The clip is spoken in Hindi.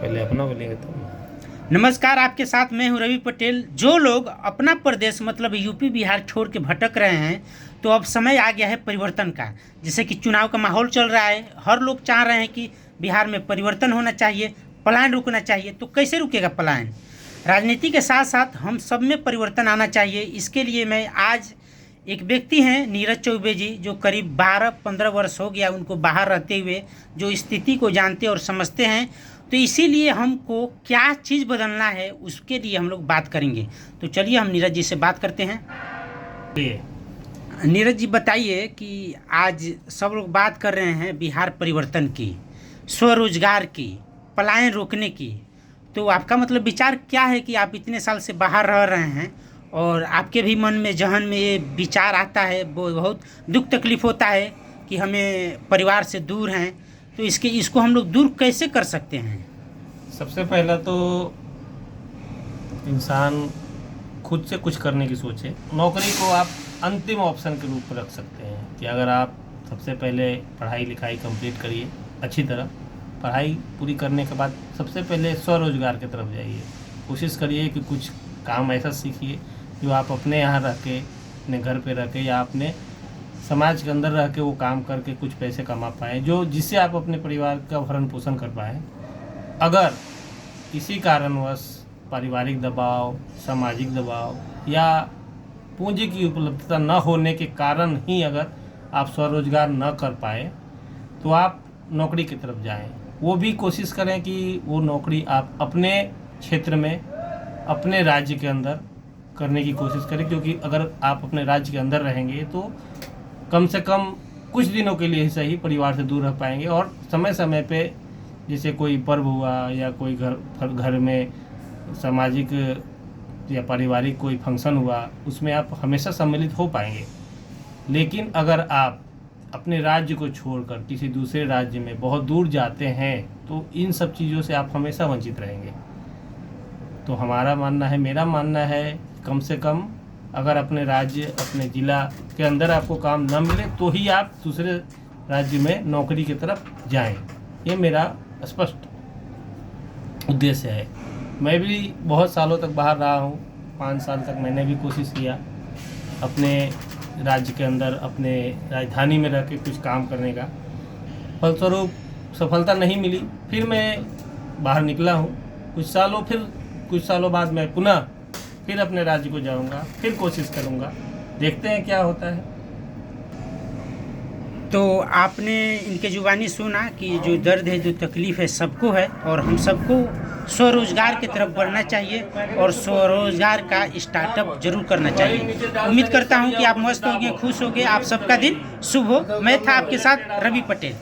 पहले अपना बोलेंगे तो। नमस्कार, आपके साथ मैं हूं रवि पटेल। जो लोग अपना प्रदेश मतलब यूपी बिहार छोड़ के भटक रहे हैं, तो अब समय आ गया है परिवर्तन का। जैसे कि चुनाव का माहौल चल रहा है, हर लोग चाह रहे हैं कि बिहार में परिवर्तन होना चाहिए, पलायन रुकना चाहिए। तो कैसे रुकेगा पलायन? राजनीति के साथ साथ हम सब में परिवर्तन आना चाहिए। इसके लिए मैं आज एक व्यक्ति हैं नीरज चौबे जी, जो करीब 12-15 वर्ष हो गया उनको बाहर रहते हुए, जो स्थिति को जानते और समझते हैं। तो इसीलिए हमको क्या चीज़ बदलना है उसके लिए हम लोग बात करेंगे। तो चलिए हम नीरज जी से बात करते हैं। नीरज जी बताइए कि आज सब लोग बात कर रहे हैं बिहार परिवर्तन की, स्वरोजगार की, पलायन रोकने की। तो आपका मतलब विचार क्या है कि आप इतने साल से बाहर रह रहे हैं और आपके भी मन में जहन में ये विचार आता है, वो बहुत दुख तकलीफ़ होता है कि हमें परिवार से दूर हैं। तो इसको हम लोग दूर कैसे कर सकते हैं? सबसे पहला तो इंसान खुद से कुछ करने की सोचे। नौकरी को आप अंतिम ऑप्शन के रूप में रख सकते हैं कि अगर आप सबसे पहले पढ़ाई लिखाई कंप्लीट करिए, अच्छी तरह पढ़ाई पूरी करने के बाद सबसे पहले स्वरोजगार की तरफ जाइए। कोशिश करिए कि कुछ काम ऐसा सीखिए जो आप अपने यहाँ रह के, अपने घर पे रह के या अपने समाज के अंदर रह के वो काम करके कुछ पैसे कमा पाएँ, जो जिससे आप अपने परिवार का भरण पोषण कर पाएँ। अगर किसी कारणवश पारिवारिक दबाव, सामाजिक दबाव या पूंजी की उपलब्धता न होने के कारण ही अगर आप स्वरोजगार न कर पाए, तो आप नौकरी की तरफ जाएं। वो भी कोशिश करें कि वो नौकरी आप अपने क्षेत्र में, अपने राज्य के अंदर करने की कोशिश करें, क्योंकि अगर आप अपने राज्य के अंदर रहेंगे तो कम से कम कुछ दिनों के लिए ही सही परिवार से दूर रह पाएंगे। और समय समय पे जैसे कोई पर्व हुआ या कोई घर में सामाजिक या पारिवारिक कोई फंक्शन हुआ, उसमें आप हमेशा सम्मिलित हो पाएंगे। लेकिन अगर आप अपने राज्य को छोड़कर किसी दूसरे राज्य में बहुत दूर जाते हैं तो इन सब चीज़ों से आप हमेशा वंचित रहेंगे। तो हमारा मानना है, मेरा मानना है, कम से कम अगर अपने राज्य, अपने ज़िला के अंदर आपको काम न मिले तो ही आप दूसरे राज्य में नौकरी की तरफ जाएं। ये मेरा स्पष्ट उद्देश्य है। मैं भी बहुत सालों तक बाहर रहा हूँ। 5 साल तक मैंने भी कोशिश किया अपने राज्य के अंदर, अपने राजधानी में रह के कुछ काम करने का। फलस्वरूप सफलता नहीं मिली। फिर मैं बाहर निकला हूँ कुछ सालों बाद मैं पुनः फिर अपने राज्य को जाऊँगा, फिर कोशिश करूँगा, देखते हैं क्या होता है। तो आपने इनके जुबानी सुना कि जो दर्द है, जो तकलीफ़ है सबको है, और हम सबको स्वरोजगार की तरफ बढ़ना चाहिए और स्वरोजगार का स्टार्टअप जरूर करना चाहिए। उम्मीद करता हूं कि आप मस्त होंगे, खुश होंगे, आप सबका दिन शुभ हो। मैं था आपके साथ रवि पटेल।